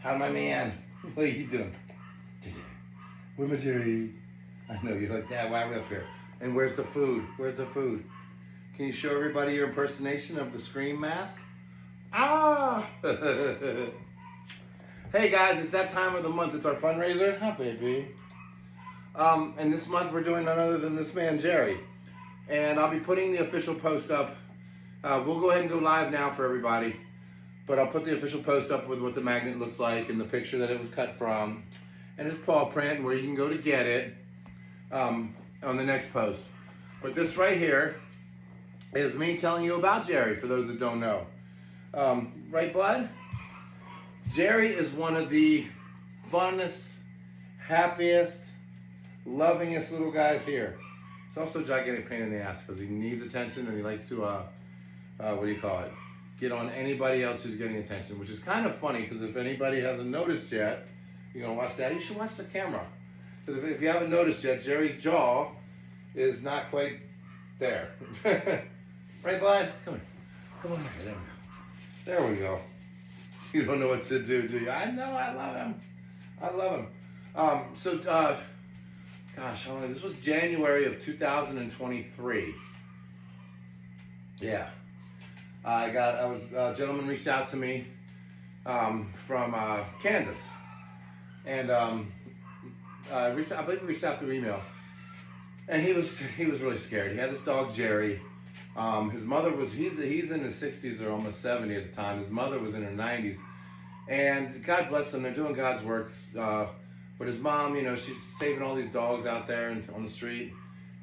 How my man? What are you doing? Where's my Jerry? I know you're like, Dad, why are we up here? And where's the food? Where's the food? Can you show everybody your impersonation of the Scream mask? Ah! Hey guys, it's that time of the month. It's our fundraiser. Huh, baby? And this month we're doing none other than this man, Jerry. And I'll be putting the official post up. We'll go ahead and go live now for everybody. But I'll put the official post up with what the magnet looks like and the picture that it was cut from. And his paw print and where you can go to get it on the next post. But this right here is me telling you about Jerry, for those that don't know. Right, bud? Jerry is one of the funnest, happiest, lovingest little guys here. He's also a gigantic pain in the ass because he needs attention and he likes to, what do you call it? Get on anybody else who's getting attention, which is kind of funny because if anybody hasn't noticed yet, you're going to watch that, you should watch the camera. Because if you haven't noticed yet, Jerry's jaw is not quite there. Right, bud? Come here. Come on here. There we go. There we go. You don't know what to do you? I know. I love him. I love him. Gosh, how long? This was January of 2023. Yeah. A gentleman reached out to me from Kansas. And I believe he reached out through email. And he was really scared. He had this dog, Jerry. His mother was, he's in his 60s or almost 70 at the time. His mother was in her 90s. And God bless them, they're doing God's work. But his mom, you know, she's saving all these dogs out there and on the street.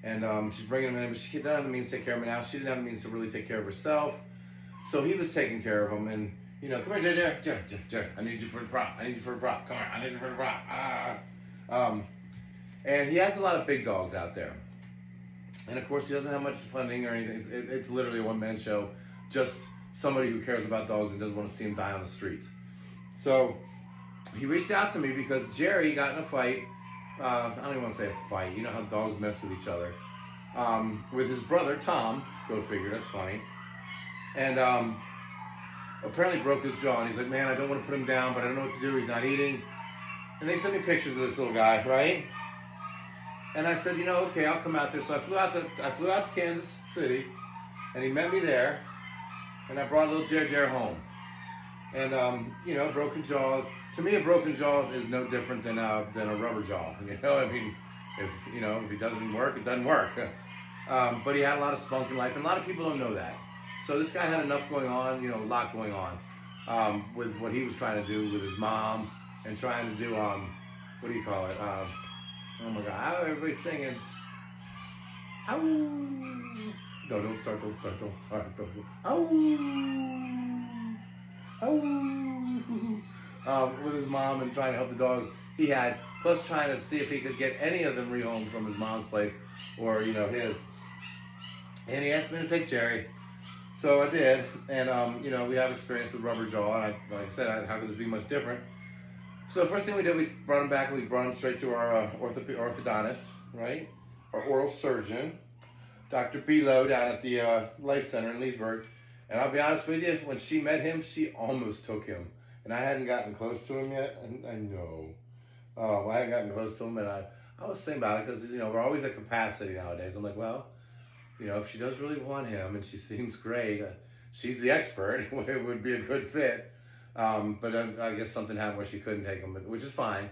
And she's bringing them in, but she didn't have the means to take care of them now. She didn't have the means to really take care of herself. So he was taking care of them. And, you know, come here, Jerry. I need you for the prop. Come here, I need you for the prop. And he has a lot of big dogs out there. And of course, he doesn't have much funding or anything. It's literally a one-man show. Just somebody who cares about dogs and doesn't want to see them die on the streets. So he reached out to me because Jerry got in a fight. I don't even want to say a fight. You know how dogs mess with each other. With his brother, Tom. Go figure, that's funny. And apparently broke his jaw. And he's like, man, I don't want to put him down, but I don't know what to do. He's not eating. And they sent me pictures of this little guy, right? And I said, you know, okay, I'll come out there. So I flew out to Kansas City, and he met me there, and I brought little Jer home. And you know, broken jaw. To me, a broken jaw is no different than a rubber jaw. You know, I mean, if it doesn't work, it doesn't work. But he had a lot of spunk in life, and a lot of people don't know that. So this guy had enough going on, you know, a lot going on with what he was trying to do with his mom and trying to do what do you call it? Oh my God, everybody's singing. Ow. No, don't start. Ow. Ow. With his mom and trying to help the dogs he had, plus trying to see if he could get any of them rehomed from his mom's place or, you know, his. And he asked me to take Jerry. So I did. And, you know, we have experience with rubber jaw. And like I said, how could this be much different? So the first thing we did, we brought him back and we brought him straight to our orthodontist, right? Our oral surgeon, Dr. Bilo down at the Life Center in Leesburg. And I'll be honest with you, when she met him, she almost took him. And I hadn't gotten close to him yet. And I know. I hadn't gotten close to him. And I was thinking about it because, you know, we're always at capacity nowadays. I'm like, well, you know, if she does really want him and she seems great, she's the expert, it would be a good fit. But I guess something happened where she couldn't take him, which is fine.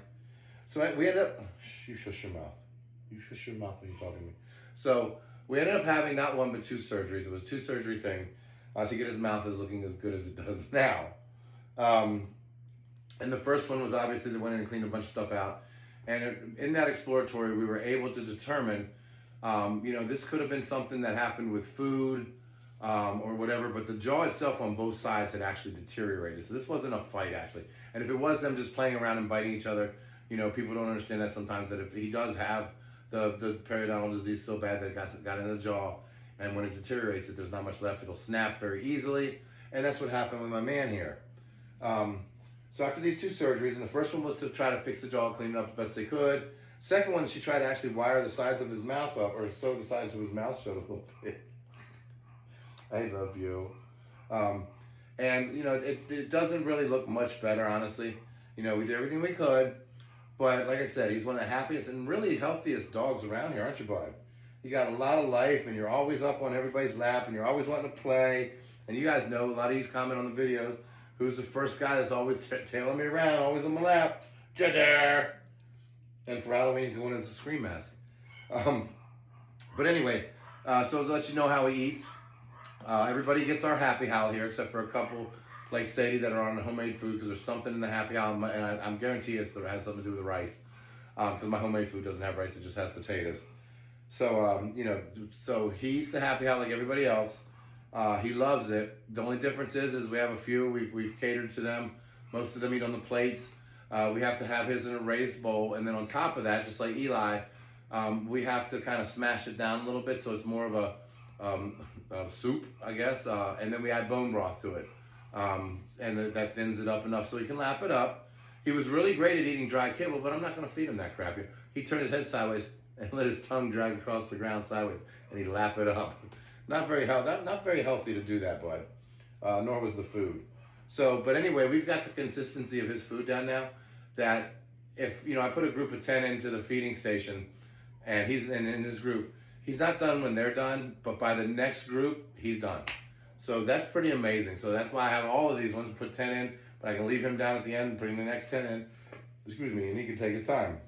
So we ended up, you shush your mouth. You shush your mouth when you're talking to me. So we ended up having not one, but two surgeries. It was a 2-surgery thing to get his mouth as looking as good as it does now. And the first one was obviously they went in and cleaned a bunch of stuff out. And in that exploratory, we were able to determine, you know, this could have been something that happened with food, or whatever, but the jaw itself on both sides had actually deteriorated. So this wasn't a fight, actually. And if it was them just playing around and biting each other, you know, people don't understand that sometimes, that if he does have the periodontal disease so bad that it got in the jaw, and when it deteriorates, if there's not much left, it'll snap very easily. And that's what happened with my man here. So after these 2 surgeries, and the first one was to try to fix the jaw, clean it up the best they could. Second one, she tried to actually wire the sides of his mouth up, or sew the sides of his mouth shut a little bit. I love you. And, you know, it doesn't really look much better, honestly. You know, we did everything we could. But like I said, he's one of the happiest and really healthiest dogs around here, aren't you, bud? You got a lot of life, and you're always up on everybody's lap, and you're always wanting to play. And you guys know, a lot of you comment on the videos, who's the first guy that's always tailing me around, always on my lap? Ginger! And for Halloween, he's going as a scream mask. But anyway, so to let you know how he eats, everybody gets our Happy Howl here, except for a couple like Sadie that are on homemade food, because there's something in the Happy Howl, and I'm guarantee it has something to do with the rice, because my homemade food doesn't have rice, it just has potatoes. So, you know, so he eats the Happy Howl like everybody else. He loves it. The only difference is we have a few, we've catered to them. Most of them eat on the plates. We have to have his in a raised bowl, and then on top of that, just like Eli, we have to kind of smash it down a little bit so it's more of a soup, I guess, and then we add bone broth to it. And that thins it up enough so he can lap it up. He was really great at eating dry kibble, but I'm not going to feed him that crap. He turned his head sideways and let his tongue drag across the ground sideways, and he'd lap it up. Not very healthy to do that, bud. Nor was the food. So, but anyway, we've got the consistency of his food down now. That if I put a group of 10 into the feeding station, and he's in his group, he's not done when they're done, but by the next group, he's done. So that's pretty amazing. So that's why I have all of these ones, put 10 in, but I can leave him down at the end and bring the next 10 in. Excuse me, and he can take his time.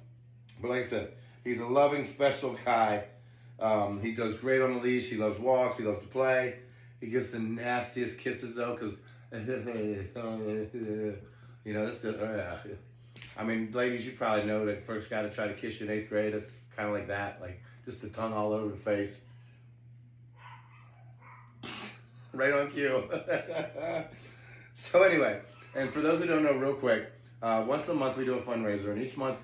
But like I said, he's a loving, special guy. He does great on the leash. He loves walks. He loves to play. He gives the nastiest kisses though, because that's the. I mean, ladies, you probably know that first guy to try to kiss you in 8th grade, it's kind of like that, like just the tongue all over the face. Right on cue. So anyway, and for those who don't know, real quick, once a month we do a fundraiser, and each month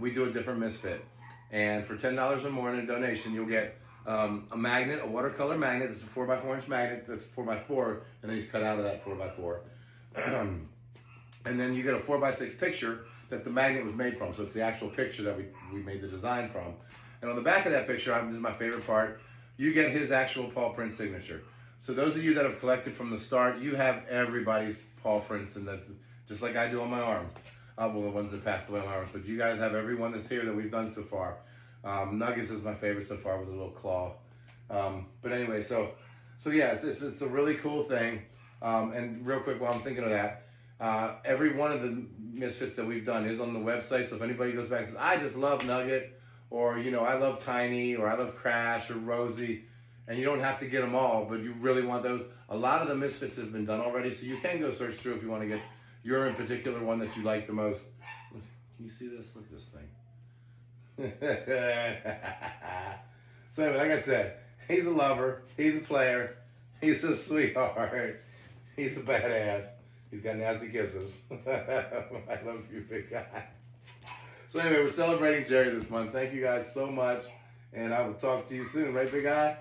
we do a different misfit. And for $10 or more in a donation, you'll get a magnet, a watercolor magnet. It's a 4x4 inch magnet. That's 4x4, and then he's cut out of that 4x4. And then you get a 4x6 picture that the magnet was made from. So it's the actual picture that we made the design from. And on the back of that picture, this is my favorite part, you get his actual paw print signature. So those of you that have collected from the start, you have everybody's paw prints, and that's just like I do on my arms. Well, the ones that passed away on my arms, but you guys have everyone that's here that we've done so far. Nuggets is my favorite so far with a little claw. But anyway, so yeah, it's a really cool thing. And real quick, while I'm thinking of that, every one of the misfits that we've done is on the website. So if anybody goes back and says, I just love Nugget, or I love Tiny, or I love Crash, or Rosie, and you don't have to get them all, but you really want those. A lot of the misfits have been done already, so you can go search through if you want to get your in particular one that you like the most. Can you see this? Look at this thing. So anyway, like I said, he's a lover, he's a player, he's a sweetheart, he's a badass. He's got nasty kisses. I love you, big guy. So anyway, we're celebrating Jerry this month. Thank you guys so much, and I will talk to you soon, right, big guy?